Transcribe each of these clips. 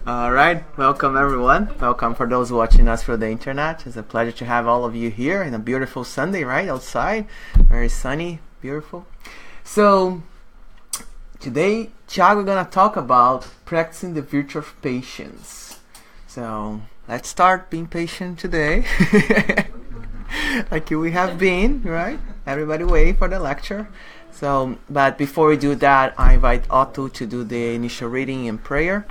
All right, welcome everyone. Welcome for those watching us through the internet. It's a pleasure to have all of you here in a beautiful Sunday, right outside. Very sunny, beautiful. So today, Tiago gonna talk about practicing the virtue of patience. So let's start being patient today, like we have been, right? Everybody wait for the lecture. So, but before we do that, I invite Otto to do the initial reading and prayer,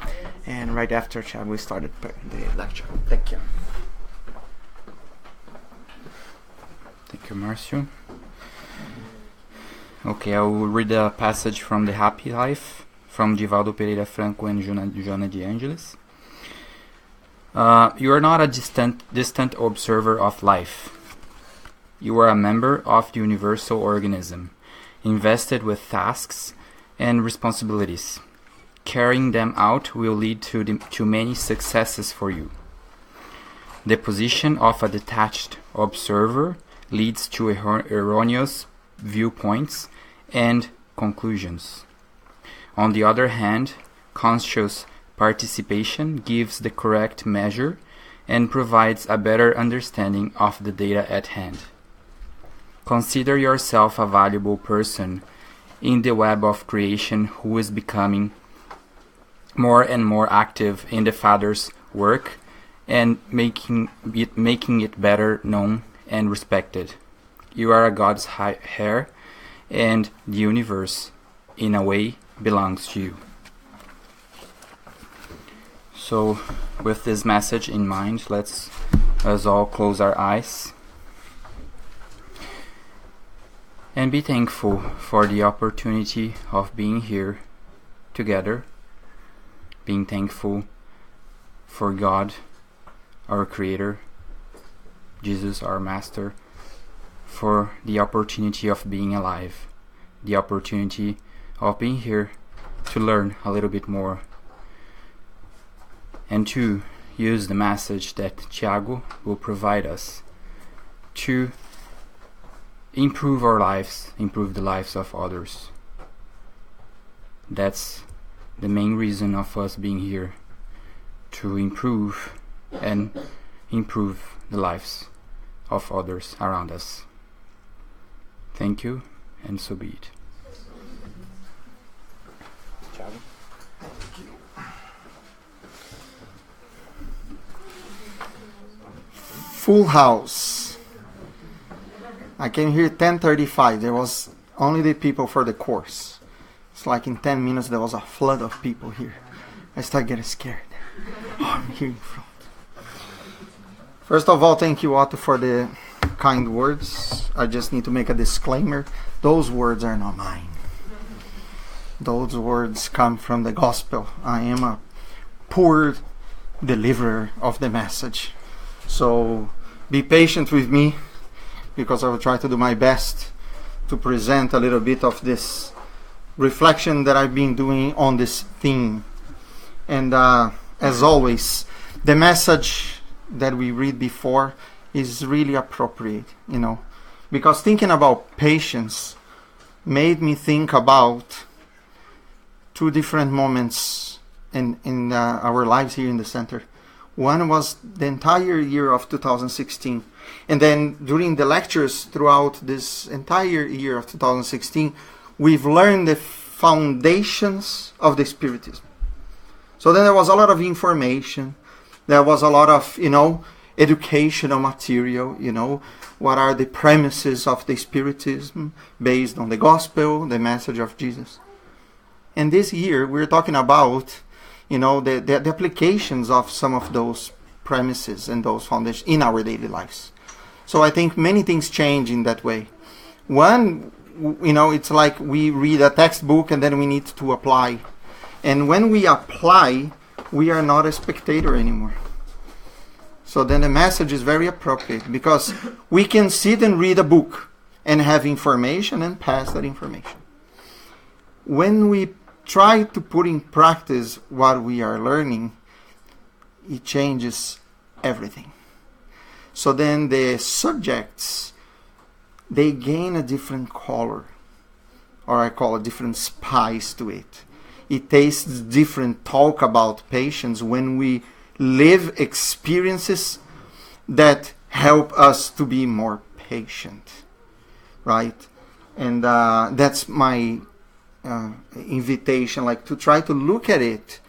and right after Chad, we started the lecture. Thank you. Thank you, Marcio. Okay, I will read a passage from The Happy Life, from Divaldo Pereira Franco and Joana de Angelis. You are not a distant observer of life. You are a member of the universal organism, invested with tasks and responsibilities. Carrying them out will lead to many successes for you. The position of a detached observer leads to erroneous viewpoints and conclusions. On the other hand, conscious participation gives the correct measure and provides a better understanding of the data at hand. Consider yourself a valuable person in the web of creation who is becoming more and more active in the Father's work and making it better known and respected. You are a God's heir, and the universe, in a way, belongs to you. So, with this message in mind, let's all close our eyes and be thankful for the opportunity of being here together, being thankful for God, our Creator, Jesus, our Master, for the opportunity of being alive, the opportunity of being here to learn a little bit more, and to use the message that Tiago will provide us to improve our lives, improve the lives of others. That's the main reason of us being here, to improve the lives of others around us. Thank you, and so be it. Full house. I came here 10:35. There was only the people for the course. It's like in 10 minutes there was a flood of people here. I start getting scared. I'm here in front. First of all, thank you, Otto, for the kind words. I just need to make a disclaimer. Those words are not mine. Those words come from the gospel. I am a poor deliverer of the message. So be patient with me, because I will try to do my best to present a little bit of this reflection that I've been doing on this theme. And as always, the message that we read before is really appropriate, because thinking about patience made me think about two different moments in our lives here in the center. One was the entire year of 2016. And then during the lectures throughout this entire year of 2016, we've learned the foundations of the Spiritism. So then there was a lot of information. There was a lot of, educational material, what are the premises of the Spiritism based on the gospel, the message of Jesus. And this year we're talking about the applications of some of those premises and those foundations in our daily lives. So I think many things change in that way. One, it's like we read a textbook and then we need to apply. And when we apply, we are not a spectator anymore. So then the message is very appropriate, because we can sit and read a book and have information and pass that information. When we try to put in practice what we are learning, it changes everything. So then the subjects, they gain a different color, or I call a different spice to it. it tastes different talk about patience when we live experiences that help us to be more patient, right? And that's my invitation, like to try to look at it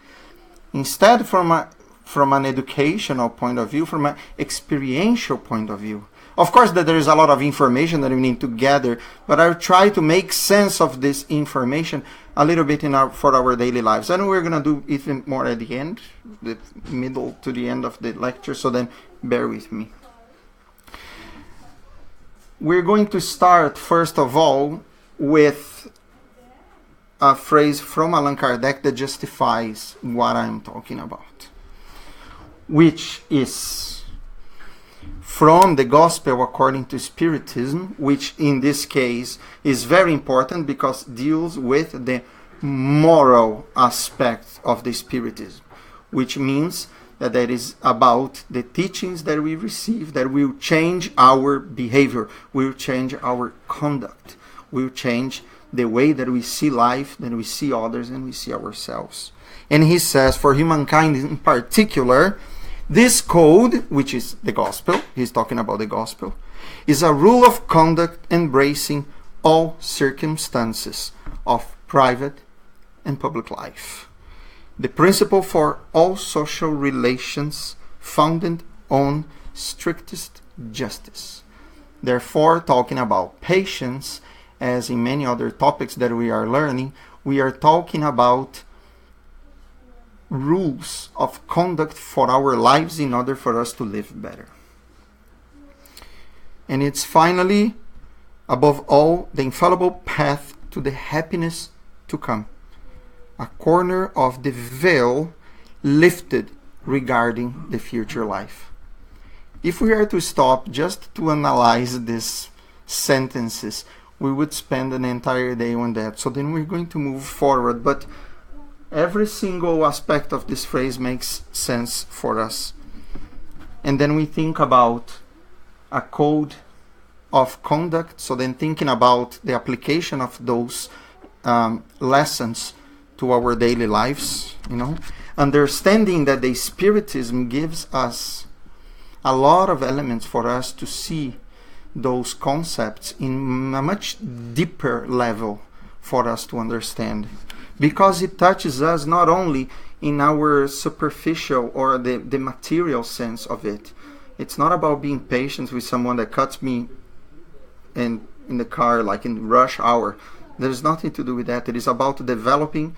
instead from an educational point of view, from an experiential point of view. Of course, that there is a lot of information that we need to gather, but I'll try to make sense of this information a little bit for our daily lives. And we're going to do even more at the end, the middle to the end of the lecture, so then bear with me. We're going to start, first of all, with a phrase from Allan Kardec that justifies what I'm talking about, which is from the Gospel according to Spiritism, which in this case is very important because it deals with the moral aspect of the Spiritism, which means that it is about the teachings that we receive that will change our behavior, will change our conduct, will change the way that we see life, that we see others, and we see ourselves. And he says, for humankind in particular, this code, which is the gospel, he's talking about the gospel, is a rule of conduct embracing all circumstances of private and public life. The principle for all social relations founded on strictest justice. Therefore, talking about patience, as in many other topics that we are learning, we are talking about rules of conduct for our lives in order for us to live better. And it's finally, above all, the infallible path to the happiness to come. A corner of the veil lifted regarding the future life. If we are to stop just to analyze these sentences, we would spend an entire day on that. So then we're going to move forward. But every single aspect of this phrase makes sense for us. And then we think about a code of conduct. So then thinking about the application of those lessons to our daily lives, understanding that the Spiritism gives us a lot of elements for us to see those concepts in a much deeper level for us to understand, because it touches us not only in our superficial or the material sense of it. It's not about being patient with someone that cuts me in the car like in rush hour. There's nothing to do with that. It is about developing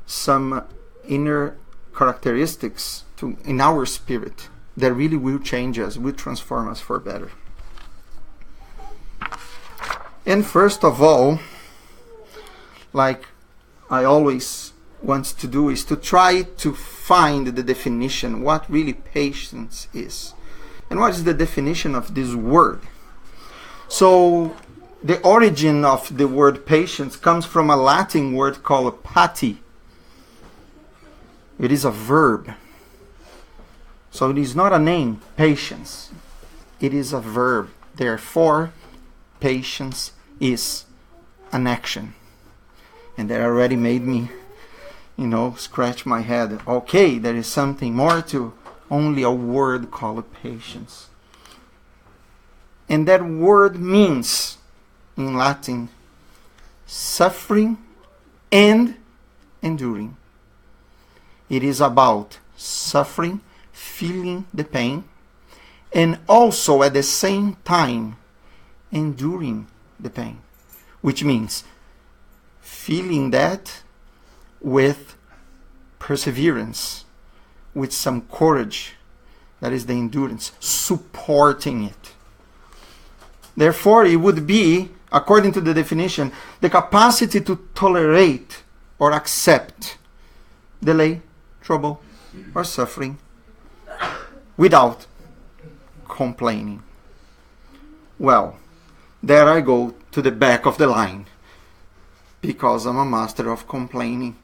some inner characteristics in our spirit that really will change us, will transform us for better. And first of all, like I always want to do, is to try to find the definition, what really patience is. And what is the definition of this word? So the origin of the word patience comes from a Latin word called pati. It is a verb. So it is not a name, patience. It is a verb. Therefore, patience is an action. And that already made me, scratch my head. Okay, there is something more to only a word called patience. And that word means, in Latin, suffering and enduring. It is about suffering, feeling the pain, and also at the same time enduring the pain, which means feeling that with perseverance, with some courage, that is the endurance, supporting it. Therefore, it would be, according to the definition, the capacity to tolerate or accept delay, trouble, or suffering without complaining. Well, there I go to the back of the line, because I'm a master of complaining.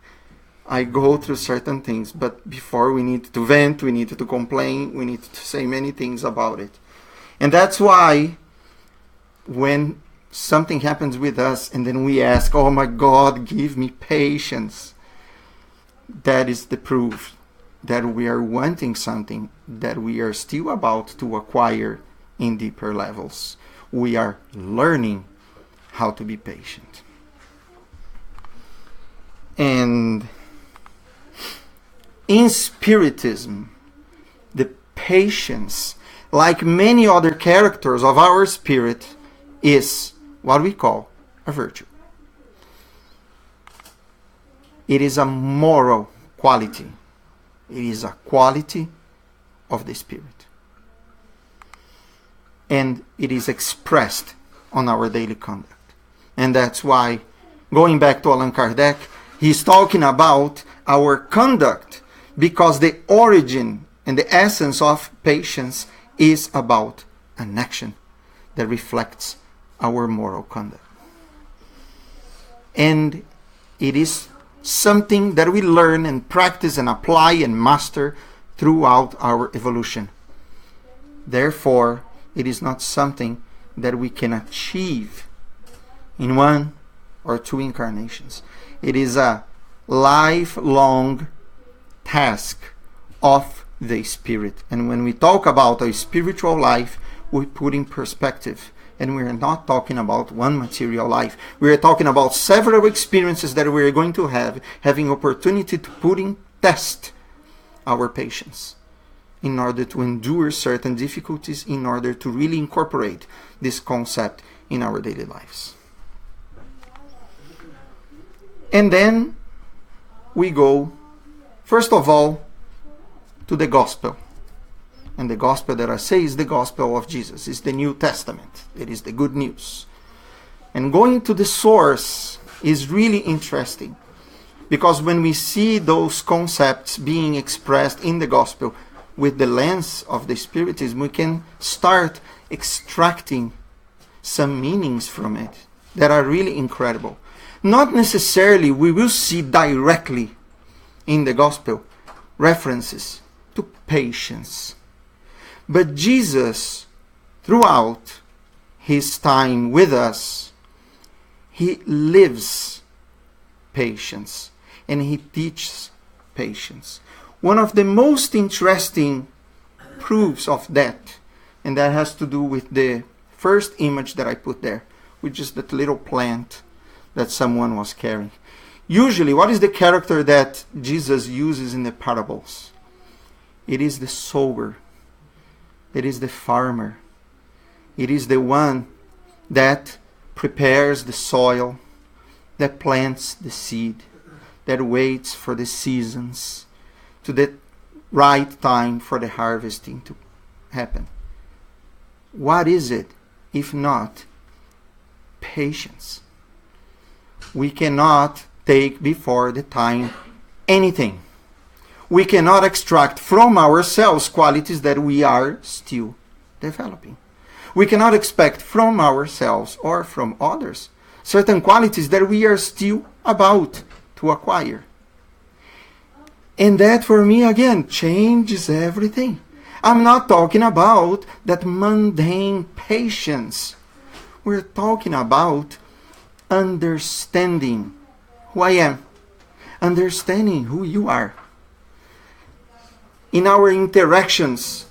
I go through certain things, but before we need to vent, we need to complain, we need to say many things about it. And that's why when something happens with us and then we ask, oh my God, give me patience, that is the proof that we are wanting something that we are still about to acquire in deeper levels. We are learning how to be patient. And in Spiritism, the patience, like many other characters of our spirit, is what we call a virtue. It is a moral quality. It is a quality of the Spirit. And it is expressed on our daily conduct. And that's why, going back to Allan Kardec, he's talking about our conduct, because the origin and the essence of patience is about an action that reflects our moral conduct. And it is something that we learn and practice and apply and master throughout our evolution. Therefore, it is not something that we can achieve in 1 or 2 incarnations. It is a lifelong task of the Spirit. And when we talk about a spiritual life, we put in perspective. And we are not talking about one material life. We are talking about several experiences that we are going to have, having opportunity to put in test our patience in order to endure certain difficulties, in order to really incorporate this concept in our daily lives. And then we go, first of all, to the gospel. And the gospel that I say is the gospel of Jesus. It's the New Testament. It is the good news. And going to the source is really interesting, because when we see those concepts being expressed in the gospel with the lens of the Spiritism, we can start extracting some meanings from it that are really incredible. Not necessarily we will see directly in the gospel references to patience. But Jesus, throughout his time with us, he lives patience and he teaches patience. One of the most interesting proofs of that, and that has to do with the first image that I put there, which is that little plant that someone was carrying. Usually, what is the character that Jesus uses in the parables? It is the sower. It is the farmer. It is the one that prepares the soil, that plants the seed, that waits for the seasons, to the right time for the harvesting to happen. What is it if not patience? We cannot take before the time anything. We cannot extract from ourselves qualities that we are still developing. We cannot expect from ourselves or from others certain qualities that we are still about to acquire. And that, for me, again, changes everything. I'm not talking about that mundane patience. We're talking about understanding who I am, understanding who you are. In our interactions,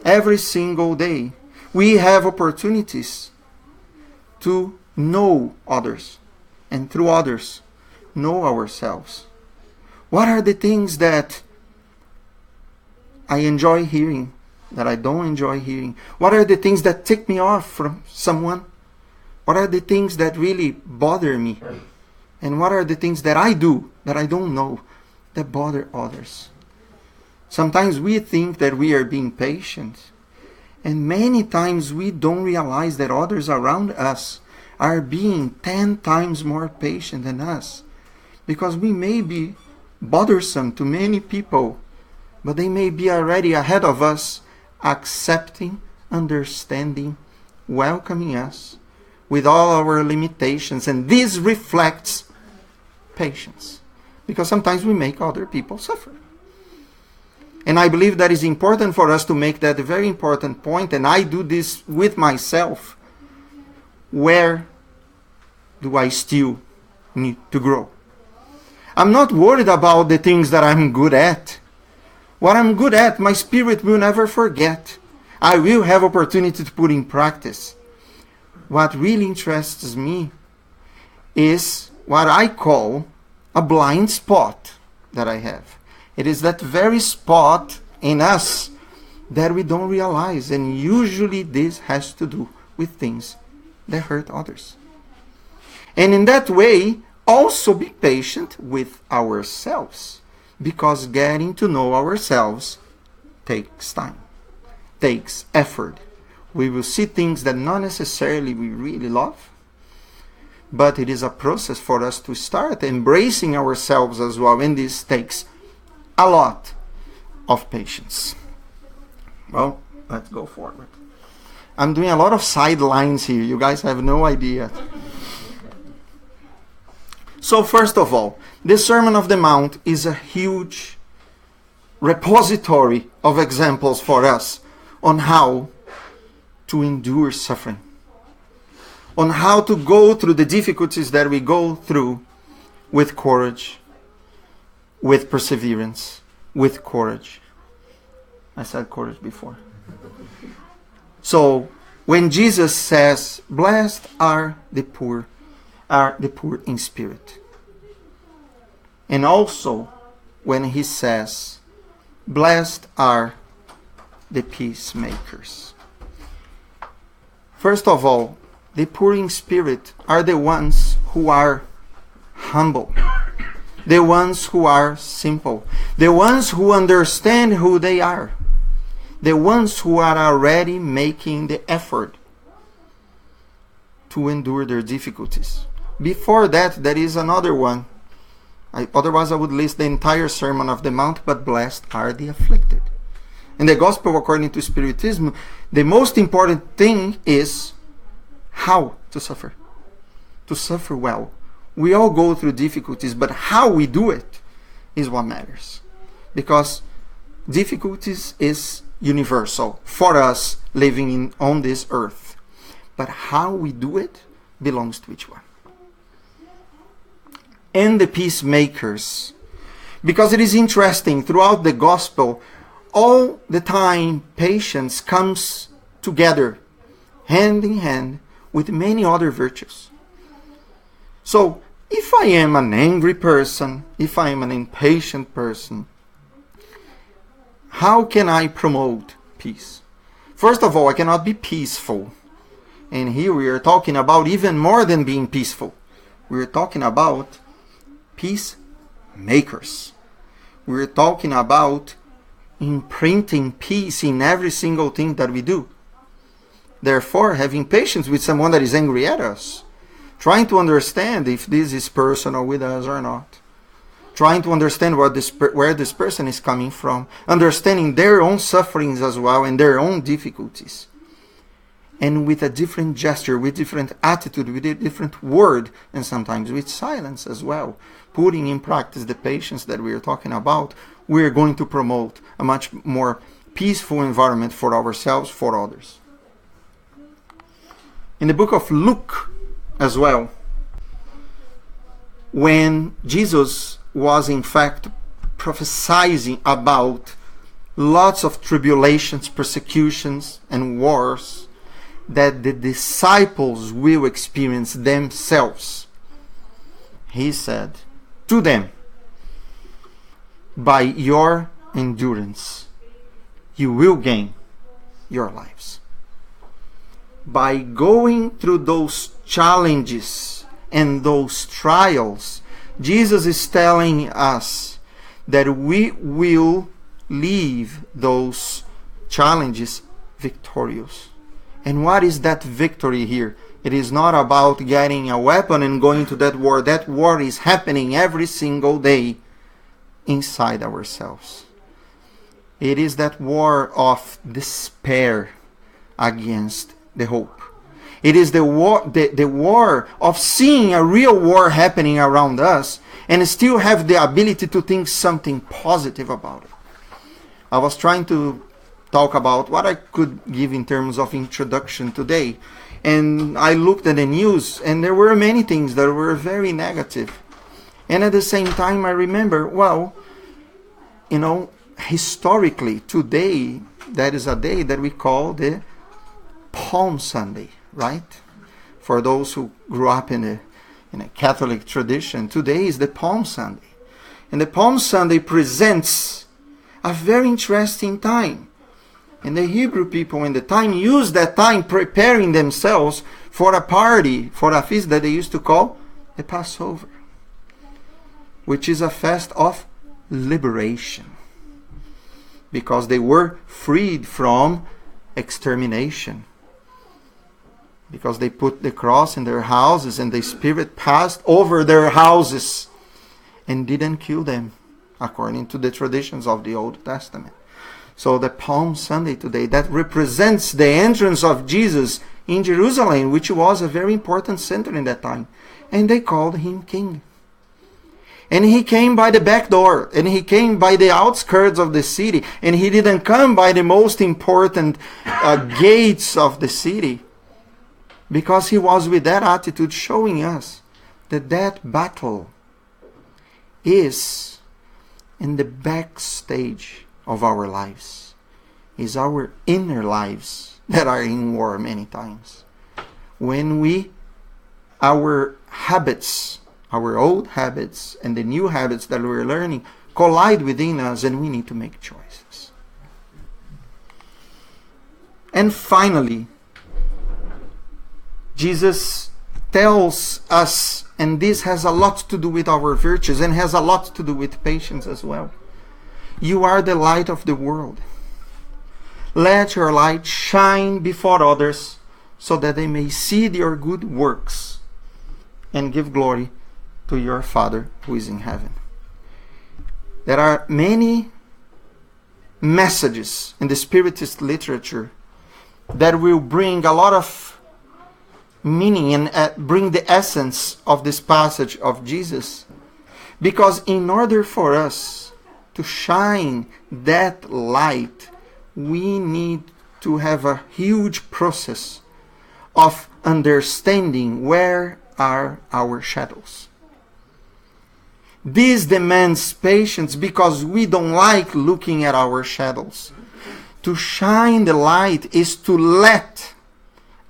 every single day, we have opportunities to know others, and through others, know ourselves. What are the things that I enjoy hearing, that I don't enjoy hearing? What are the things that tick me off from someone? What are the things that really bother me? And what are the things that I do that I don't know that bother others? Sometimes we think that we are being patient, and many times we don't realize that others around us are being 10 times more patient than us, because we may be bothersome to many people, but they may be already ahead of us, accepting, understanding, welcoming us with all our limitations. And this reflects patience, because sometimes we make other people suffer. And I believe that is important for us to make that a very important point, and I do this with myself. Where do I still need to grow? I'm not worried about the things that I'm good at. What I'm good at, my spirit will never forget. I will have opportunity to put in practice. What really interests me is what I call a blind spot that I have. It is that very spot in us that we don't realize, and usually this has to do with things that hurt others. And in that way, also be patient with ourselves, because getting to know ourselves takes time, takes effort. We will see things that not necessarily we really love, but it is a process for us to start embracing ourselves as well, and this takes a lot of patience. Well, let's go forward. I'm doing a lot of sidelines here. You guys have no idea. So first of all, the Sermon on the Mount is a huge repository of examples for us on how to endure suffering, on how to go through the difficulties that we go through with courage, with perseverance, with courage. I said courage before. So when Jesus says, "Blessed are the poor in spirit," and also when he says, "Blessed are the peacemakers." First of all, the poor in spirit are the ones who are humble, the ones who are simple, the ones who understand who they are, the ones who are already making the effort to endure their difficulties. Before that, there is another one. Otherwise, I would list the entire Sermon on the Mount, but blessed are the afflicted. In the Gospel according to Spiritism, the most important thing is how to suffer well. We all go through difficulties, but how we do it is what matters. Because difficulties is universal for us living on this earth. But how we do it belongs to each one. And the peacemakers. Because it is interesting, throughout the Gospel, all the time patience comes together, hand in hand, with many other virtues. So, if I am an angry person, if I am an impatient person, how can I promote peace? First of all, I cannot be peaceful. And here we are talking about even more than being peaceful. We are talking about peacemakers. We are talking about imprinting peace in every single thing that we do. Therefore, having patience with someone that is angry at us, trying to understand if this is personal with us or not, trying to understand where this person is coming from, understanding their own sufferings as well and their own difficulties, and with a different gesture, with different attitude, with a different word, and sometimes with silence as well, putting in practice the patience that we are talking about, we are going to promote a much more peaceful environment for ourselves, for others. In the book of Luke as well, when Jesus was in fact prophesying about lots of tribulations, persecutions, and wars that the disciples will experience themselves, he said to them, "By your endurance, you will gain your lives." By going through those challenges and those trials, Jesus is telling us that we will leave those challenges victorious. And what is that victory here? It is not about getting a weapon and going to that war. That war is happening every single day inside ourselves. It is that war of despair against the hope. It is the war of seeing a real war happening around us and still have the ability to think something positive about it. I was trying to talk about what I could give in terms of introduction today, and I looked at the news and there were many things that were very negative. And at the same time, I remember, well, historically, today, that is a day that we call the Palm Sunday, right? For those who grew up in a Catholic tradition, today is the Palm Sunday. And the Palm Sunday presents a very interesting time. And the Hebrew people in the time used that time preparing themselves for a party, for a feast that they used to call the Passover, which is a fest of liberation, because they were freed from extermination, because they put the cross in their houses and the Spirit passed over their houses and didn't kill them, according to the traditions of the Old Testament. So the Palm Sunday today, that represents the entrance of Jesus in Jerusalem, which was a very important center in that time. And they called him king. And he came by the back door, and he came by the outskirts of the city, and he didn't come by the most important gates of the city, because he was with that attitude showing us that battle is in the backstage of our lives, is our inner lives that are in war many times. When our habits, our old habits and the new habits that we're learning collide within us, and we need to make choices. And finally, Jesus tells us, and this has a lot to do with our virtues and has a lot to do with patience as well. You are the light of the world. Let your light shine before others, so that they may see your good works and give glory to your Father who is in heaven. There are many messages in the Spiritist literature that will bring a lot of meaning and bring the essence of this passage of Jesus. Because in order for us to shine that light, we need to have a huge process of understanding where are our shadows. This demands patience, because we don't like looking at our shadows. To shine the light is to let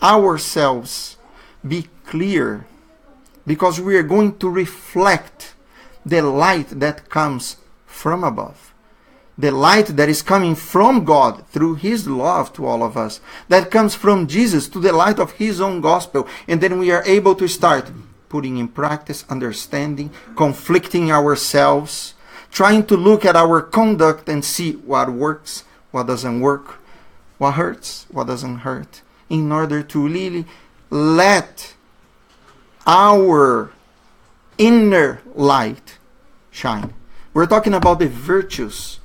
ourselves be clear, because we are going to reflect the light that comes from above. The light that is coming from God through His love to all of us. That comes from Jesus to the light of His own gospel. And then we are able to start putting in practice, understanding, conflicting ourselves, trying to look at our conduct and see what works, what doesn't work, what hurts, what doesn't hurt, in order to really let our inner light shine. We're talking about the virtues,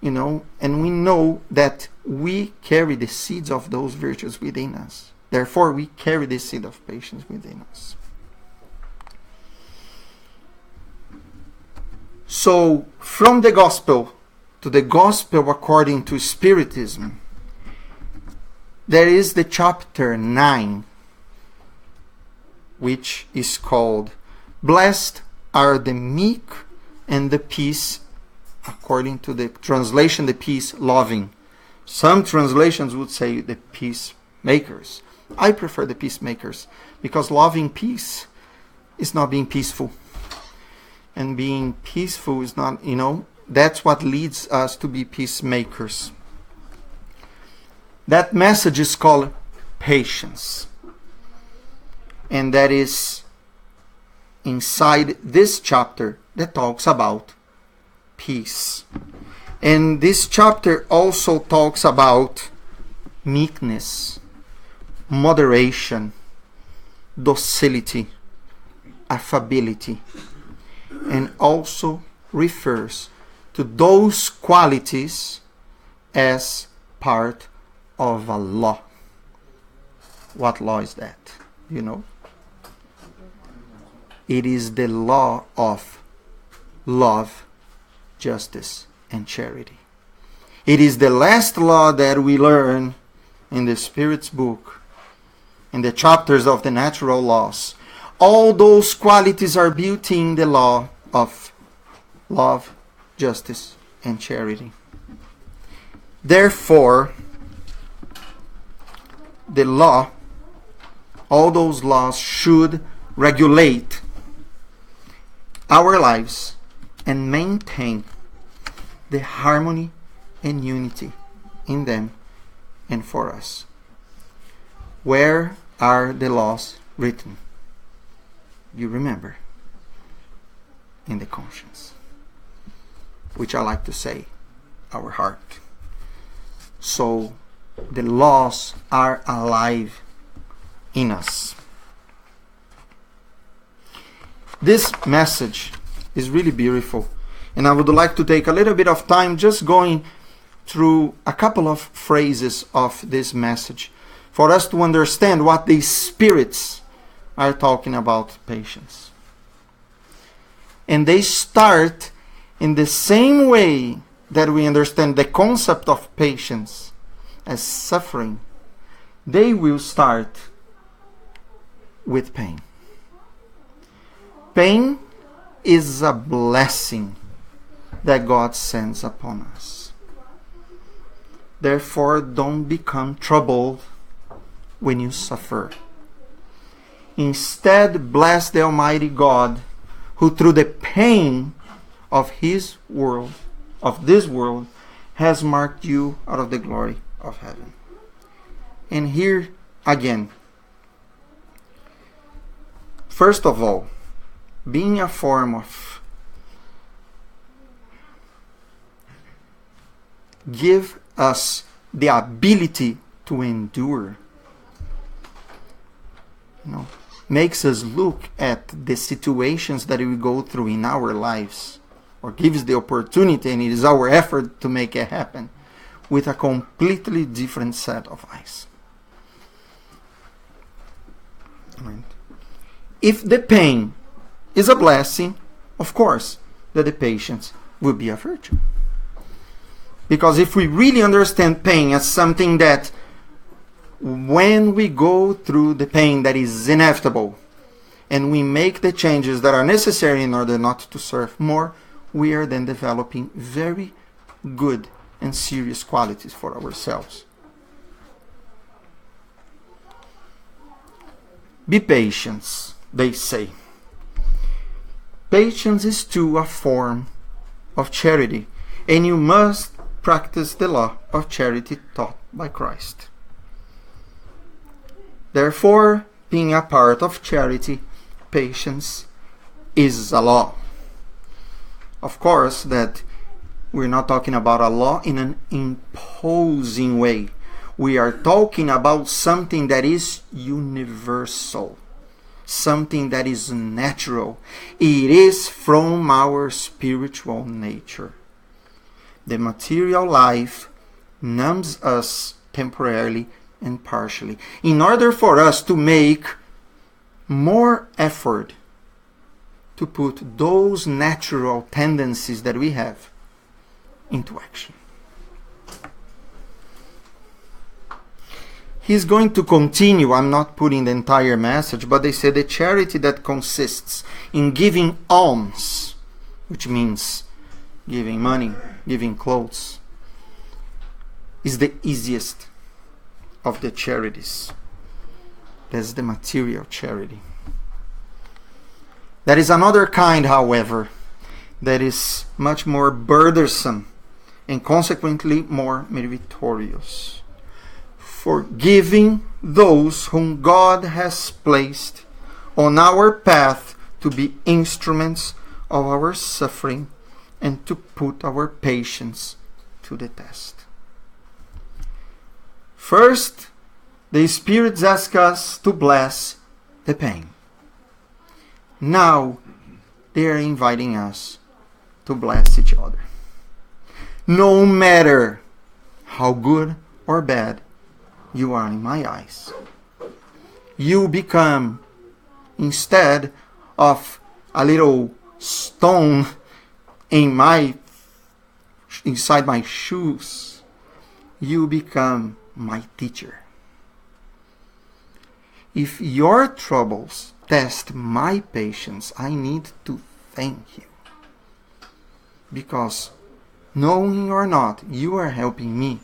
and we know that we carry the seeds of those virtues within us. Therefore, we carry the seed of patience within us. So, from the gospel to the gospel according to Spiritism, there is the chapter 9, which is called Blessed are the meek and the peace, according to the translation, the peace loving. Some translations would say the peacemakers. I prefer the peacemakers, because loving peace is not being peaceful. And being peaceful is not, that's what leads us to be peacemakers. That message is called patience. And that is inside this chapter that talks about peace. And this chapter also talks about meekness, moderation, docility, affability, and also refers to those qualities as part of a law. What law is that? It is the law of love, justice, and charity. It is the last law that we learn in the Spirit's book, in the chapters of the natural laws. All those qualities are built in the law of love, justice, and charity. Therefore, the law, all those laws should regulate our lives and maintain the harmony and unity in them and for us. Where are the laws written? You remember, in the conscience, which I like to say, our heart. So the laws are alive in us. This message is really beautiful, and I would like to take a little bit of time just going through a couple of phrases of this message for us to understand what the spirits are talking about patience. And they start in the same way that we understand the concept of patience as suffering. They will start with pain. Pain is a blessing that God sends upon us. Therefore, don't become troubled when you suffer. Instead, bless the Almighty God, who through the pain of His world, of this world, has marked you out of the glory of heaven. And here again, first of all, being a form of give us the ability to endure. Makes us look at the situations that we go through in our lives, or gives the opportunity, and it is our effort to make it happen, with a completely different set of eyes. Right? If the pain is a blessing, of course, that the patience will be a virtue. Because if we really understand pain as something that when we go through the pain that is inevitable and we make the changes that are necessary in order not to suffer more, we are then developing very good and serious qualities for ourselves. Be patient, they say. Patience is too a form of charity, and you must practice the law of charity taught by Christ. Therefore, being a part of charity, patience is a law. Of course, that we're not talking about a law in an imposing way. We are talking about something that is universal, something that is natural. It is from our spiritual nature. The material life numbs us temporarily and partially, in order for us to make more effort to put those natural tendencies that we have into action. He's going to continue. I'm not putting the entire message, but they say the charity that consists in giving alms, which means giving money, giving clothes, is the easiest of the charities. That's the material charity. There is another kind, however, that is much more burdensome and consequently more meritorious. Forgiving those whom God has placed on our path to be instruments of our suffering and to put our patience to the test. First, the spirits ask us to bless the pain. Now, they are inviting us to bless each other. No matter how good or bad you are in my eyes, you become, instead of a little stone inside my shoes, you become my teacher. if your troubles test my patience, I need to thank you. Because, knowing or not, you are helping me.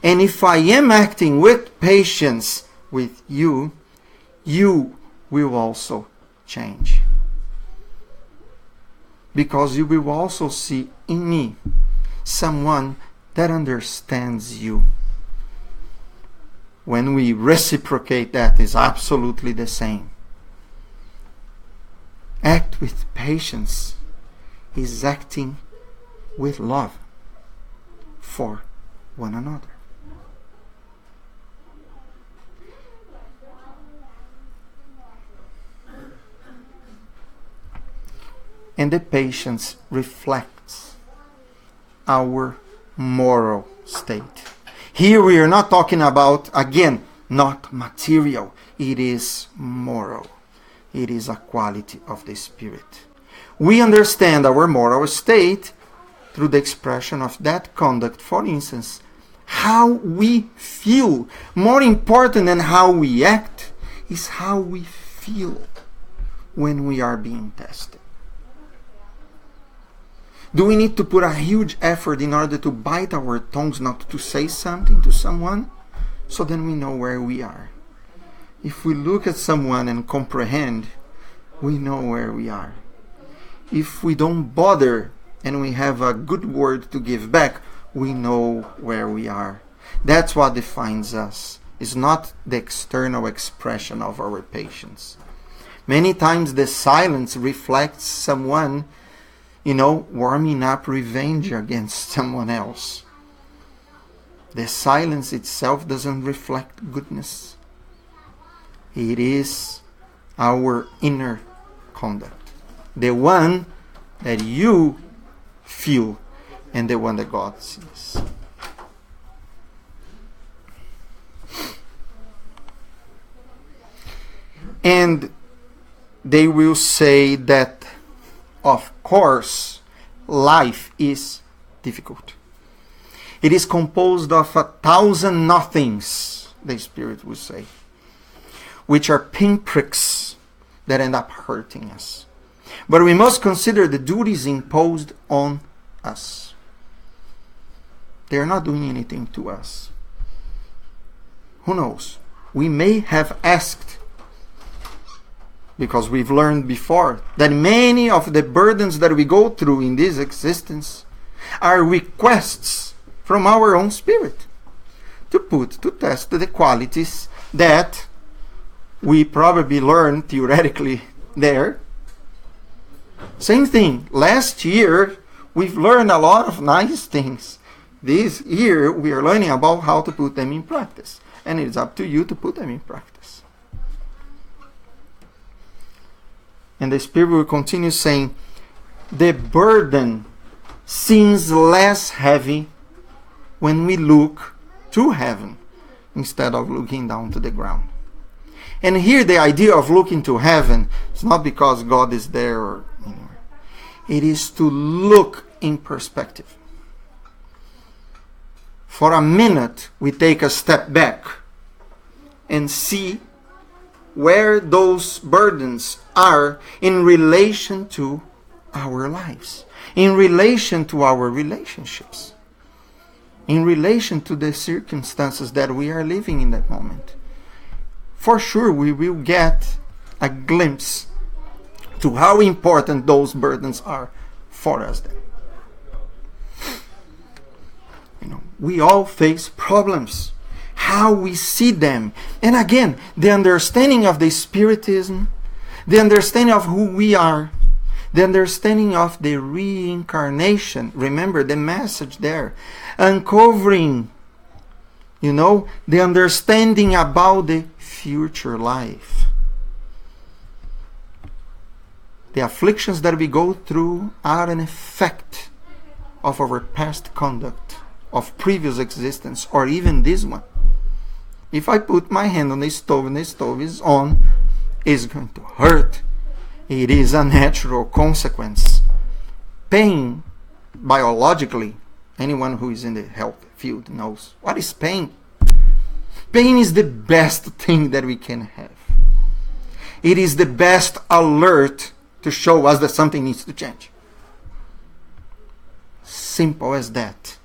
And if I am acting with patience with you, you will also change. Because you will also see in me someone that understands you. When we reciprocate, that is absolutely the same. Act with patience is acting with love for one another. And the patience reflects our moral state. Here we are not talking about, again, not material. It is moral. It is a quality of the Spirit. We understand our moral state through the expression of that conduct. For instance, how we feel. More important than how we act is how we feel when we are being tested. Do we need to put a huge effort in order to bite our tongues not to say something to someone? So then we know where we are. If we look at someone and comprehend, we know where we are. If we don't bother and we have a good word to give back, we know where we are. That's what defines us. It's not the external expression of our patience. Many times the silence reflects someone, warming up revenge against someone else. The silence itself doesn't reflect goodness. It is our inner conduct. The one that you feel and the one that God sees. And they will say that, of course, life is difficult. It is composed of 1,000 nothings, the Spirit will say, which are pinpricks that end up hurting us. But we must consider the duties imposed on us. They are not doing anything to us. Who knows? We may have asked, because we've learned before, that many of the burdens that we go through in this existence are requests from our own spirit to put to test the qualities that we probably learned theoretically there. Same thing. Last year, we've learned a lot of nice things. This year, we are learning about how to put them in practice. And it's up to you to put them in practice. And the Spirit will continue saying, the burden seems less heavy when we look to heaven instead of looking down to the ground. And here the idea of looking to heaven is not because God is there or anywhere. It is to look in perspective. For a minute, we take a step back and see where those burdens are in relation to our lives, in relation to our relationships, in relation to the circumstances that we are living in that moment. For sure, we will get a glimpse to how important those burdens are for us then. We all face problems. How we see them. And again, the understanding of the Spiritism, the understanding of who we are, the understanding of the reincarnation. Remember the message there. Uncovering, the understanding about the future life. The afflictions that we go through are an effect of our past conduct, of previous existence, or even this one. If I put my hand on the stove and the stove is on, it's going to hurt. It is a natural consequence. Pain, biologically, anyone who is in the health field knows. What is pain? Pain is the best thing that we can have. It is the best alert to show us that something needs to change. Simple as that.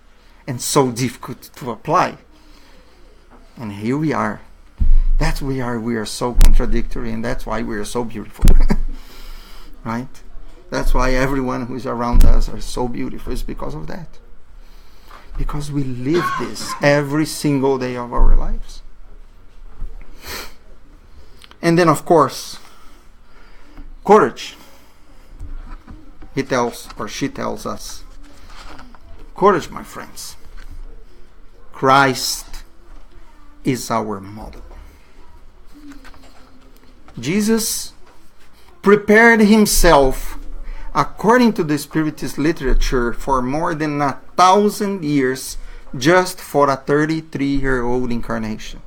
And so difficult to apply. And here we are. That's we are so contradictory, and that's why we are so beautiful. Right? That's why everyone who is around us are so beautiful. It's because of that. Because we live this every single day of our lives. And then, of course, courage. He tells, or she tells us, courage, my friends. Christ is our model. Jesus prepared himself, according to the Spiritist literature, for more than 1,000 years just for a 33-year-old incarnation.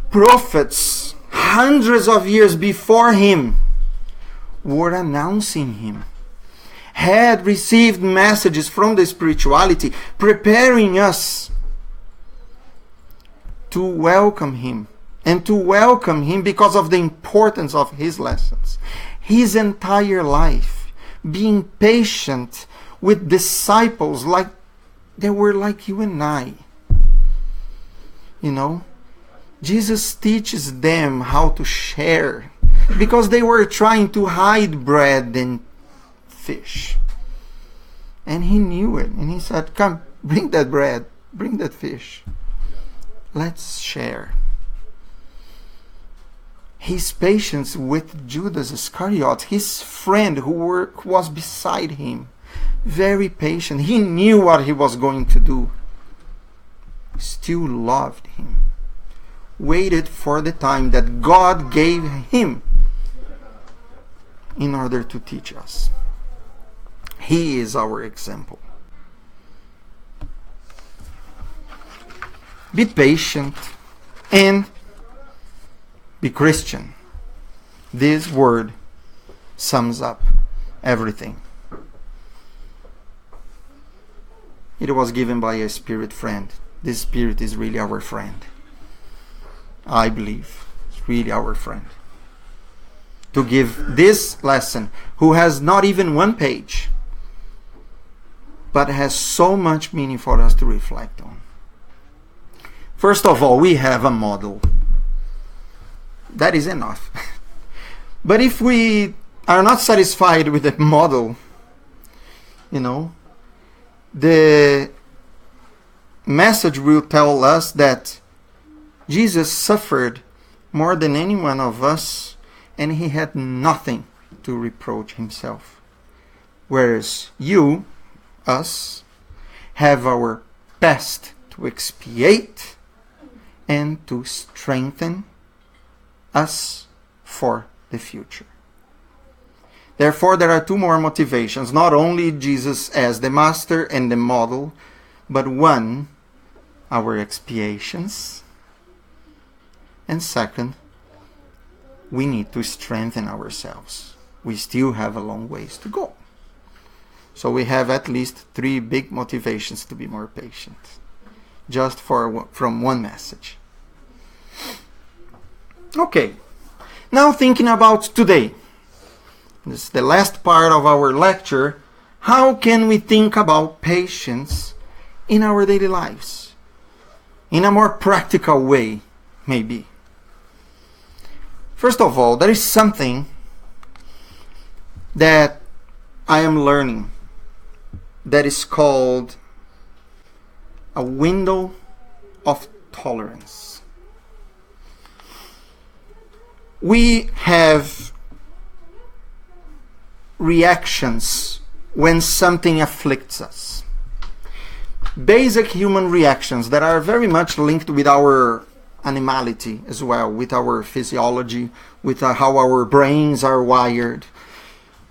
Prophets, hundreds of years before him, were announcing him, had received messages from the spirituality, preparing us to welcome him, and to welcome him because of the importance of his lessons. His entire life, being patient with disciples like they were like you and I. You know, Jesus teaches them how to share because they were trying to hide bread and fish. And he knew it, and he said, come, bring that bread, bring that fish. Let's share. His patience with Judas Iscariot, his friend who was beside him, very patient. He knew what he was going to do. Still loved him. Waited for the time that God gave him in order to teach us. He is our example. Be patient and be Christian. This word sums up everything. It was given by a spirit friend. This spirit is really our friend. I believe it's really our friend. To give this lesson, who has not even one page, but has so much meaning for us to reflect on. First of all, we have a model. That is enough. But if we are not satisfied with the model, you know, the message will tell us that Jesus suffered more than any one of us, and he had nothing to reproach himself. Whereas you, us, have our best to expiate and to strengthen us for the future. Therefore, there are two more motivations, not only Jesus as the master and the model, but one, our expiations, and second, we need to strengthen ourselves. We still have a long ways to go. So we have at least three big motivations to be more patient, just from one message. Okay, now thinking about today. This is the last part of our lecture. How can we think about patience in our daily lives? In a more practical way, maybe. First of all, there is something that I am learning that is called a window of tolerance. We have reactions when something afflicts us. Basic human reactions that are very much linked with our animality as well, with our physiology, with how our brains are wired.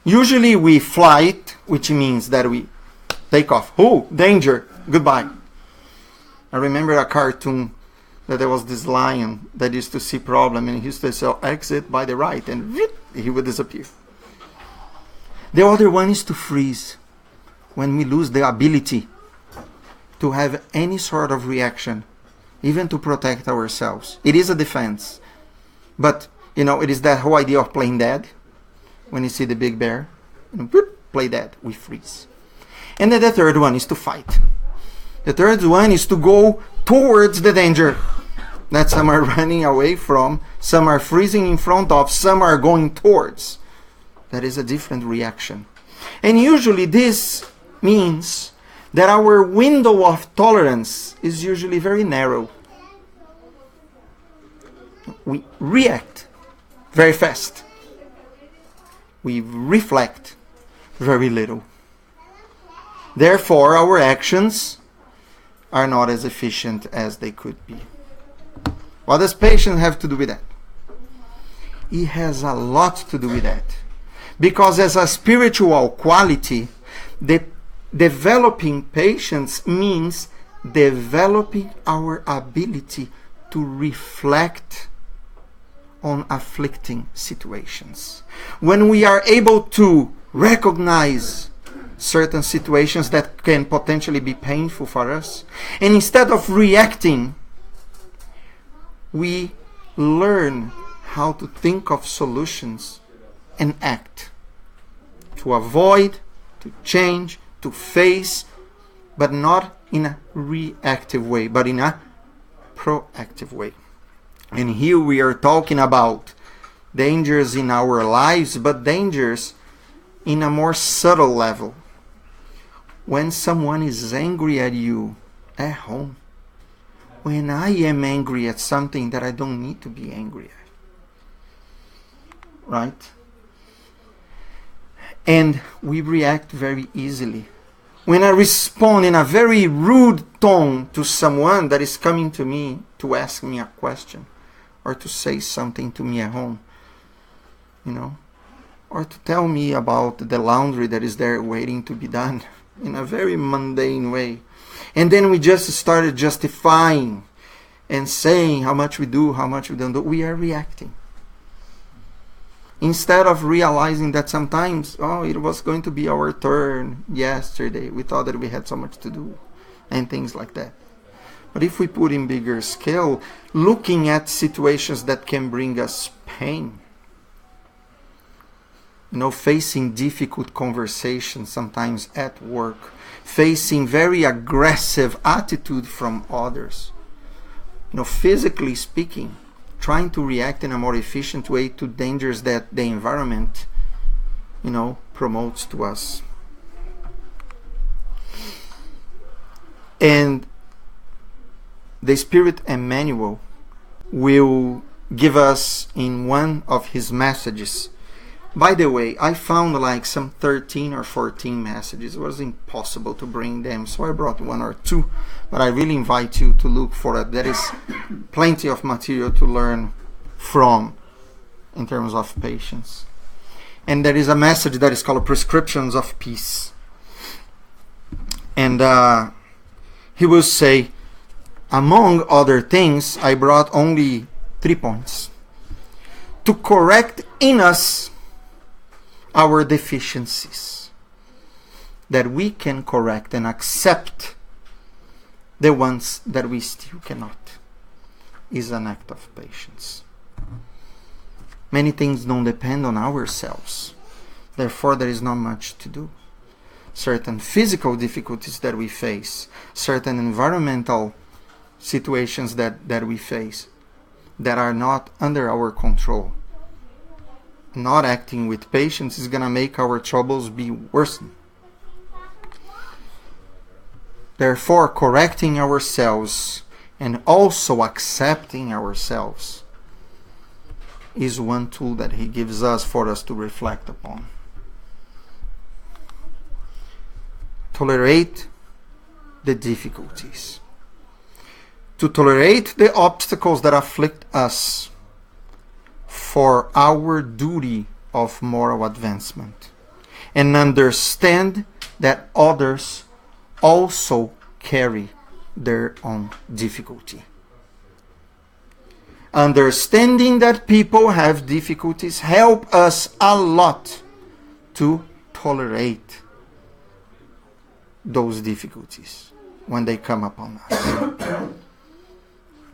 Usually we flight, which means that we take off. Oh, danger, goodbye. I remember a cartoon that there was this lion that used to see problem, and he used to say exit by the right, and he would disappear. The other one is to freeze, when we lose the ability to have any sort of reaction, even to protect ourselves. It is a defense, but It is that whole idea of playing dead. When you see the big bear, whoop, play dead, we freeze. And then the third one is to fight. The third one is to go towards the danger that some are running away from, some are freezing in front of, some are going towards. That is a different reaction. And usually this means that our window of tolerance is usually very narrow. We react very fast. We reflect very little. Therefore, our actions are not as efficient as they could be. What does patience have to do with that? It has a lot to do with that. Because as a spiritual quality, developing patience means developing our ability to reflect on afflicting situations. When we are able to recognize certain situations that can potentially be painful for us, and instead of reacting, we learn how to think of solutions and act. To avoid, to change, to face, but not in a reactive way, but in a proactive way. And here we are talking about dangers in our lives, but dangers in a more subtle level. When someone is angry at you at home, when I am angry at something that I don't need to be angry at. Right? And we react very easily. When I respond in a very rude tone to someone that is coming to me to ask me a question, or to say something to me at home, or to tell me about the laundry that is there waiting to be done in a very mundane way. And then we just started justifying and saying how much we do, how much we don't do. We are reacting. Instead of realizing that sometimes, it was going to be our turn yesterday. We thought that we had so much to do and things like that. But if we put in bigger scale, looking at situations that can bring us pain, facing difficult conversations sometimes at work, facing very aggressive attitude from others, physically speaking, trying to react in a more efficient way to dangers that the environment, promotes to us. And the Spirit Emmanuel will give us in one of his messages. By the way, I found like some 13 or 14 messages. It was impossible to bring them, so I brought one or two. But I really invite you to look for it. There is plenty of material to learn from in terms of patience. And there is a message that is called Prescriptions of Peace. And he will say, among other things, I brought only 3 points. To correct in us our deficiencies, that we can correct and accept the ones that we still cannot, is an act of patience. Many things don't depend on ourselves. Therefore, there is not much to do. Certain physical difficulties that we face, certain environmental situations that we face that are not under our control. Not acting with patience is going to make our troubles be worsened. Therefore, correcting ourselves and also accepting ourselves is one tool that he gives us for us to reflect upon. Tolerate the difficulties. To tolerate the obstacles that afflict us for our duty of moral advancement, and understand that others also carry their own difficulty. Understanding that people have difficulties help us a lot to tolerate those difficulties when they come upon us.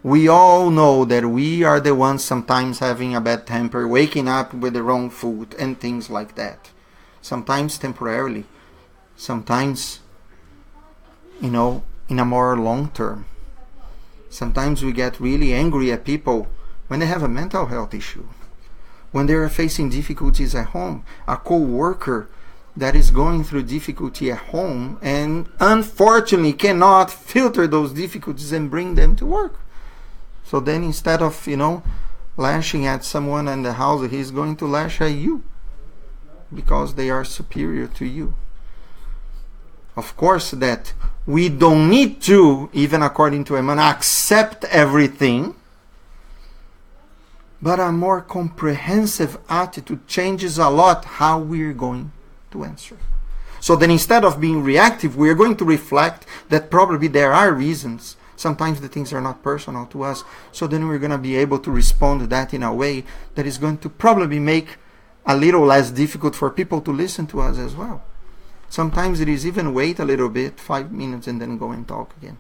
We all know that we are the ones sometimes having a bad temper, waking up with the wrong food and things like that. Sometimes temporarily, sometimes, in a more long term. Sometimes we get really angry at people when they have a mental health issue, when they are facing difficulties at home, a co-worker that is going through difficulty at home and unfortunately cannot filter those difficulties and bring them to work. So then instead of, lashing at someone in the house, he's going to lash at you because they are superior to you. Of course that we don't need to, even according to Emmanuel, accept everything. But a more comprehensive attitude changes a lot how we're going to answer. So then instead of being reactive, we're going to reflect that probably there are reasons. Sometimes the things are not personal to us. So then we're going to be able to respond to that in a way that is going to probably make a little less difficult for people to listen to us as well. Sometimes it is even wait a little bit, 5 minutes, and then go and talk again.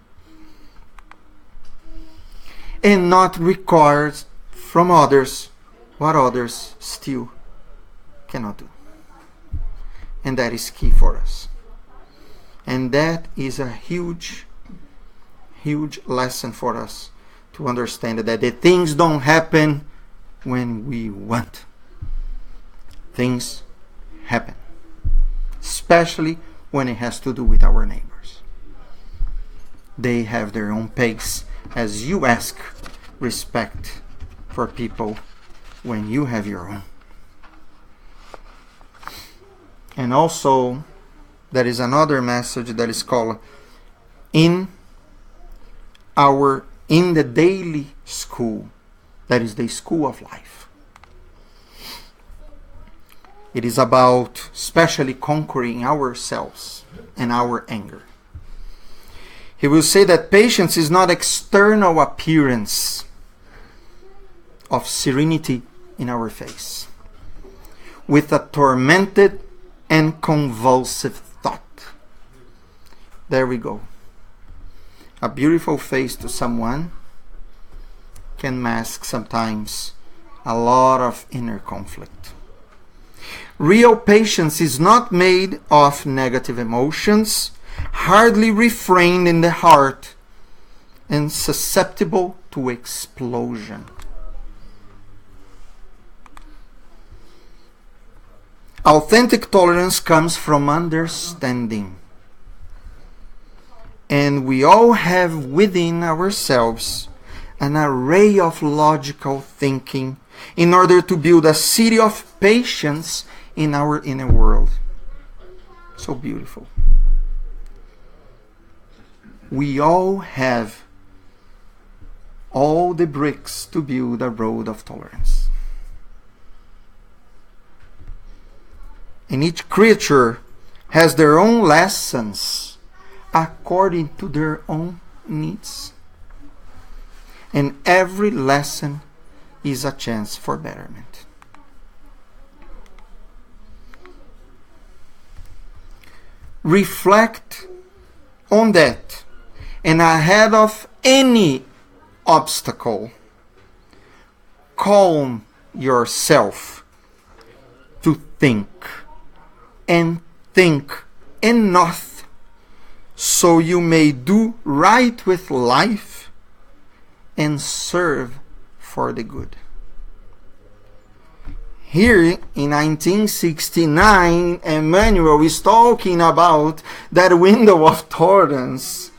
And not require from others what others still cannot do. And that is key for us. And that is a huge lesson for us to understand that the things don't happen when we want. Things happen. Especially when it has to do with our neighbors. They have their own pace. As you ask respect for people when you have your own. And also, there is another message that is called in the daily school. That is the school of life. It is about especially conquering ourselves and our anger. He will say that patience is not external appearance of serenity in our face, with a tormented and convulsive thought. There we go. A beautiful face to someone can mask sometimes a lot of inner conflict. Real patience is not made of negative emotions, hardly refrained in the heart, and susceptible to explosion. Authentic tolerance comes from understanding. And we all have within ourselves an array of logical thinking in order to build a city of patience in our inner world. So beautiful. We all have all the bricks to build a road of tolerance. And each creature has their own lessons according to their own needs. And every lesson is a chance for betterment. Reflect on that, and ahead of any obstacle, calm yourself to think and think enough so you may do right with life and serve for the good. Here in 1969, Emmanuel is talking about that window of tolerance.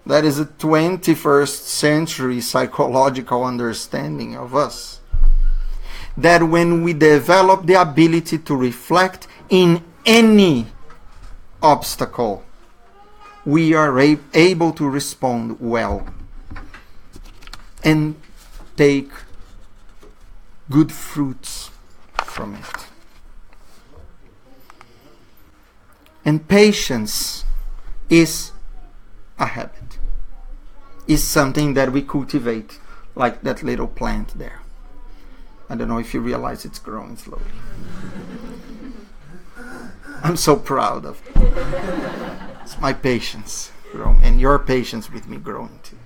That is a 21st century psychological understanding of us. That when we develop the ability to reflect in any obstacle, we are able to respond well and take good fruits from it. And patience is a habit. Is something that we cultivate, like that little plant there. I don't know if you realize it's growing slowly. I'm so proud of it. It's my patience growing, and your patience with me growing too.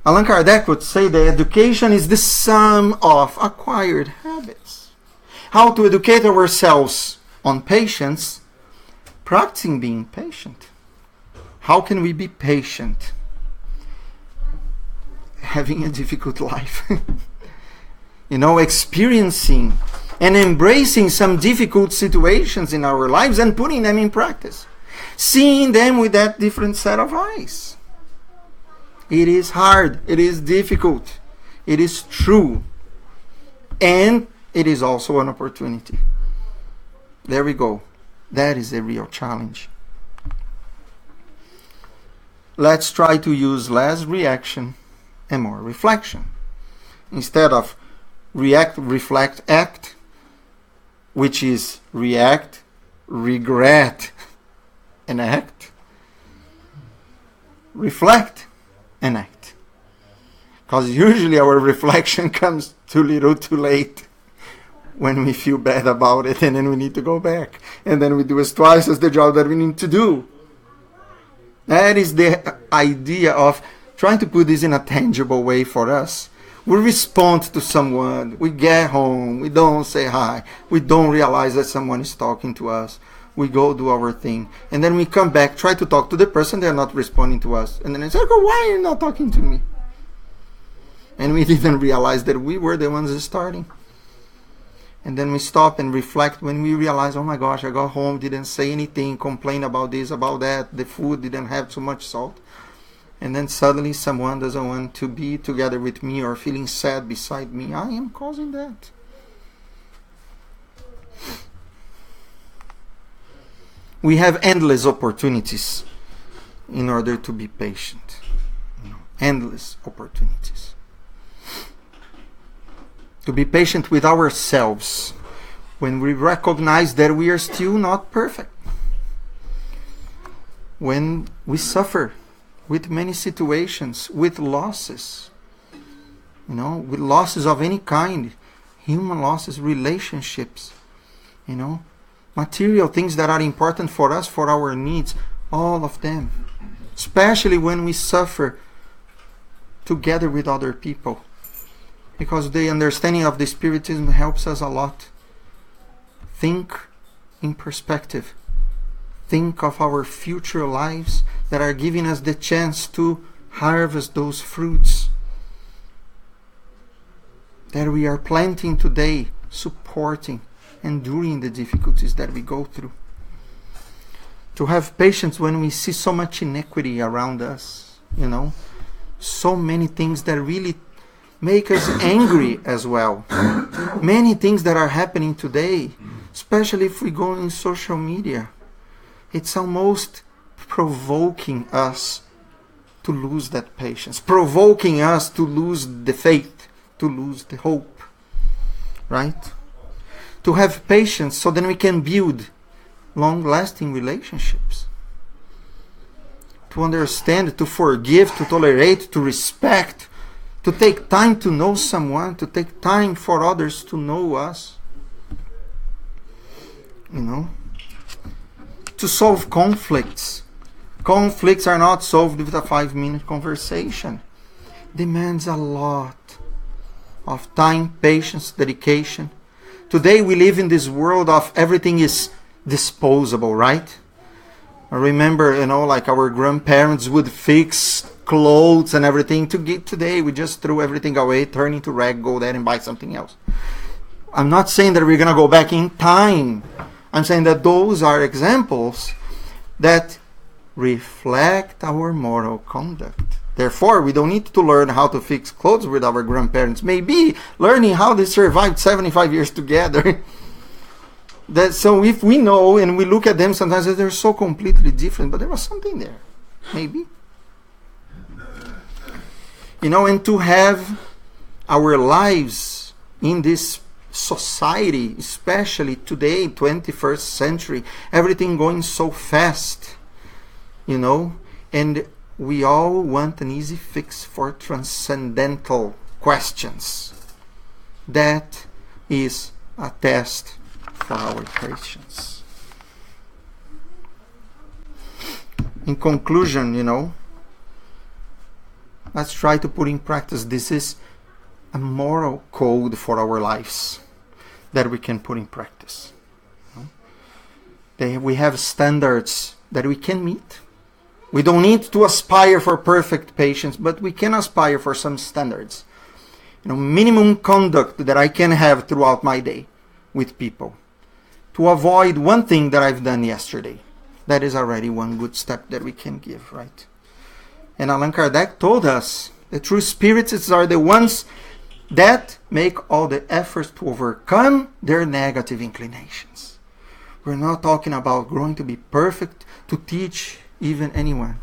Allan Kardec would say that education is the sum of acquired habits. How to educate ourselves on patience, practicing being patient. How can we be patient? Having a difficult life. Experiencing and embracing some difficult situations in our lives and putting them in practice. Seeing them with that different set of eyes. It is hard. It is difficult. It is true. And it is also an opportunity. There we go. That is a real challenge. Let's try to use less reaction and more reflection. Instead of react, reflect, act, which is react, regret, and act, reflect and act. Because usually our reflection comes too little too late when we feel bad about it, and then we need to go back. And then we do as twice as the job that we need to do. That is the idea of trying to put this in a tangible way for us. We respond to someone, we get home, we don't say hi, we don't realize that someone is talking to us. We go do our thing. And then we come back, try to talk to the person, they're not responding to us. And then I say, oh, why are you not talking to me? And we didn't realize that we were the ones starting. And then we stop and reflect when we realize, oh my gosh, I got home, didn't say anything, complain about this, about that, the food didn't have too much salt. And then suddenly someone doesn't want to be together with me or feeling sad beside me. I am causing that. We have endless opportunities in order to be patient. Endless opportunities. To be patient with ourselves when we recognize that we are still not perfect. When we suffer with many situations, with losses, with losses of any kind, human losses, relationships, material things that are important for us, for our needs, all of them. Especially when we suffer together with other people. Because the understanding of the Spiritism helps us a lot. Think in perspective. Think of our future lives that are giving us the chance to harvest those fruits that we are planting today, supporting, enduring the difficulties that we go through. To have patience when we see so much inequity around us, so many things that really make us angry as well. Many things that are happening today, especially if we go in social media. It's almost provoking us to lose that patience, provoking us to lose the faith, to lose the hope, right? To have patience so then we can build long-lasting relationships. To understand, to forgive, to tolerate, to respect, to take time to know someone, to take time for others to know us. To solve conflicts. Conflicts are not solved with a 5-minute conversation. Demands a lot of time, patience, dedication. Today we live in this world of everything is disposable, right? I remember, like our grandparents would fix clothes and everything. Today we just throw everything away, turn into rag, go there and buy something else. I'm not saying that we're going to go back in time. I'm saying that those are examples that reflect our moral conduct. Therefore, we don't need to learn how to fix clothes with our grandparents. Maybe learning how they survived 75 years together. So if we know and we look at them, sometimes they're so completely different, but there was something there. Maybe. And to have our lives in this society, especially today, 21st century, everything going so fast, and we all want an easy fix for transcendental questions. That is a test for our patience. In conclusion, Let's try to put in practice. This is a moral code for our lives that we can put in practice. We have standards that we can meet. We don't need to aspire for perfect patience, but we can aspire for some standards. Minimum conduct that I can have throughout my day with people. To avoid one thing that I've done yesterday. That is already one good step that we can give, right? And Allan Kardec told us the true spiritists are the ones that make all the efforts to overcome their negative inclinations. We're not talking about growing to be perfect, to teach even anyone.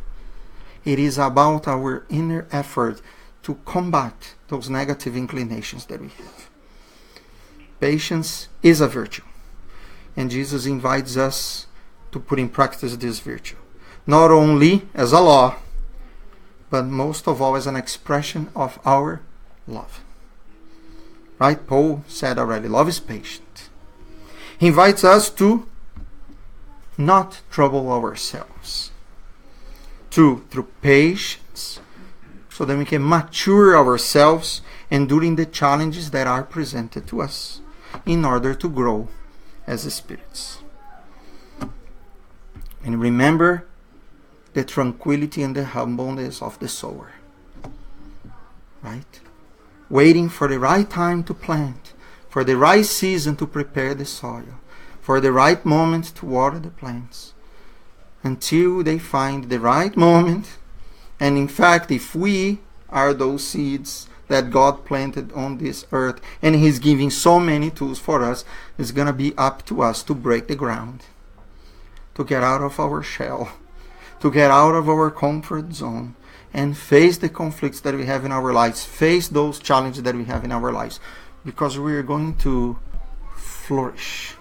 It is about our inner effort to combat those negative inclinations that we have. Patience is a virtue. And Jesus invites us to put in practice this virtue. Not only as a law, but most of all as an expression of our love. Right? Paul said already, love is patient. He invites us to not trouble ourselves. Through patience, so that we can mature ourselves enduring the challenges that are presented to us in order to grow as spirits. And remember the tranquility and the humbleness of the sower. Right? Waiting for the right time to plant, for the right season to prepare the soil, for the right moment to water the plants, until they find the right moment. And in fact, if we are those seeds that God planted on this earth, and He's giving so many tools for us, it's going to be up to us to break the ground, to get out of our shell, to get out of our comfort zone, and face the conflicts that we have in our lives, face those challenges that we have in our lives, because we are going to flourish,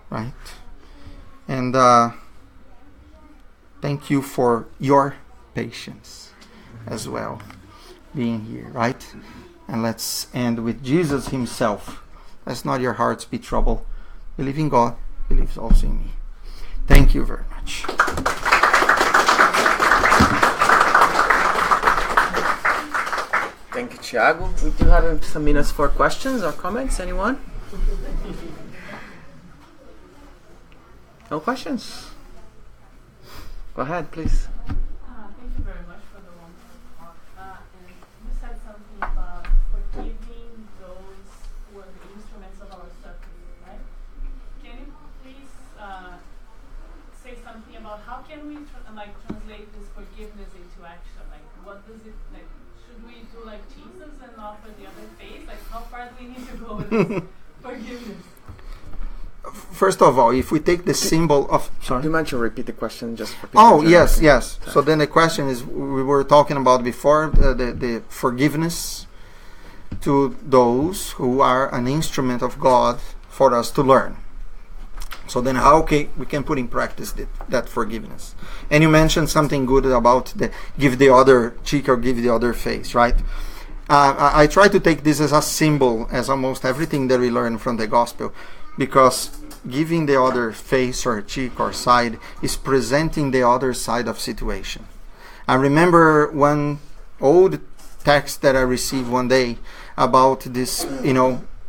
right? And thank you for your patience as well, being here, right? And let's end with Jesus Himself. Let's not your hearts be troubled. Believe in God, believe also in me. Thank you very much. Thank you, Tiago. We do have some minutes for questions or comments. Anyone? No questions? Go ahead, please. Thank you very much for the wonderful talk. And you said something about forgiving those who are the instruments of our suffering, right? Can you please say something about how can we translate this forgiveness into action? Like, what does it like? Should we do like Jesus and offer the other face? Like, how far do we need to go with this forgiveness? First of all, if we take the symbol of... Sorry? Do you mind to repeat the question just for people? Oh, yes. So then the question is, we were talking about before, the forgiveness to those who are an instrument of God for us to learn. So then how we can put in practice that forgiveness. And you mentioned something good about give the other cheek or give the other face, right? I try to take this as a symbol, as almost everything that we learn from the gospel, because giving the other face or cheek or side is presenting the other side of situation. I remember one old text that I received one day about this,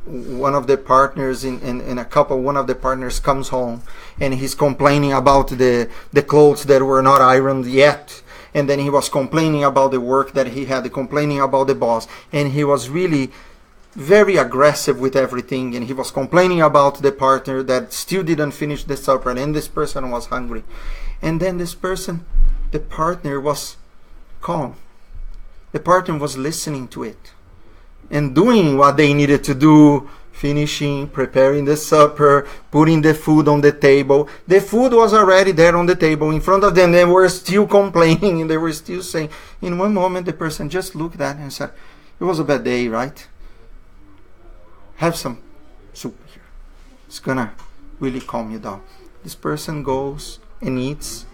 one of the partners in a couple, one of the partners comes home and he's complaining about the clothes that were not ironed yet. And then he was complaining about the work that he had, complaining about the boss. And he was really very aggressive with everything, and he was complaining about the partner that still didn't finish the supper, and this person was hungry. And then the partner was calm. The partner was listening to it and doing what they needed to do, finishing, preparing the supper, putting the food on the table. The food was already there on the table in front of them. They were still complaining, and they were still saying. In one moment, the person just looked at it and said, "It was a bad day, right? Have some soup here. It's gonna really calm you down." This person goes and eats.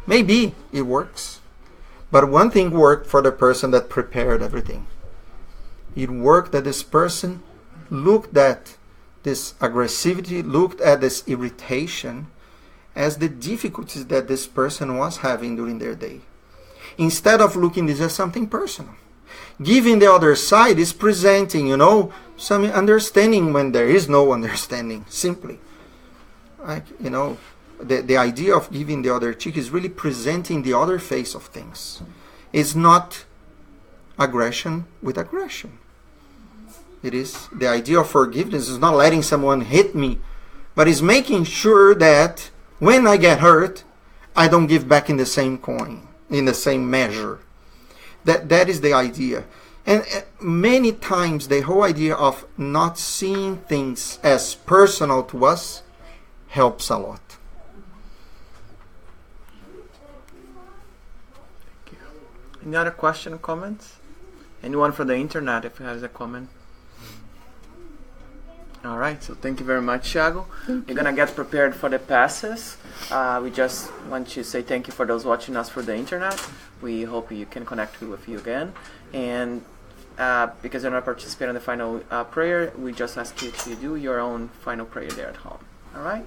Maybe it works. But one thing worked for the person that prepared everything. It worked that this person looked at this aggressivity, looked at this irritation as the difficulties that this person was having during their day. instead of looking this as something personal. Giving the other side is presenting, some understanding when there is no understanding, simply. Like, the idea of giving the other cheek is really presenting the other face of things. It's not aggression with aggression. It is the idea of forgiveness is not letting someone hit me, but is making sure that when I get hurt, I don't give back in the same coin, in the same measure. That is the idea. And many times the whole idea of not seeing things as personal to us helps a lot. Thank you. Any other question or comments? Anyone from the internet if has a comment? All right, so thank you very much, Tiago. You're going to get prepared for the passes. We just want to say thank you for those watching us for the internet. We hope you can connect with you again. And because you're not participating in the final prayer, we just ask you to do your own final prayer there at home. All right?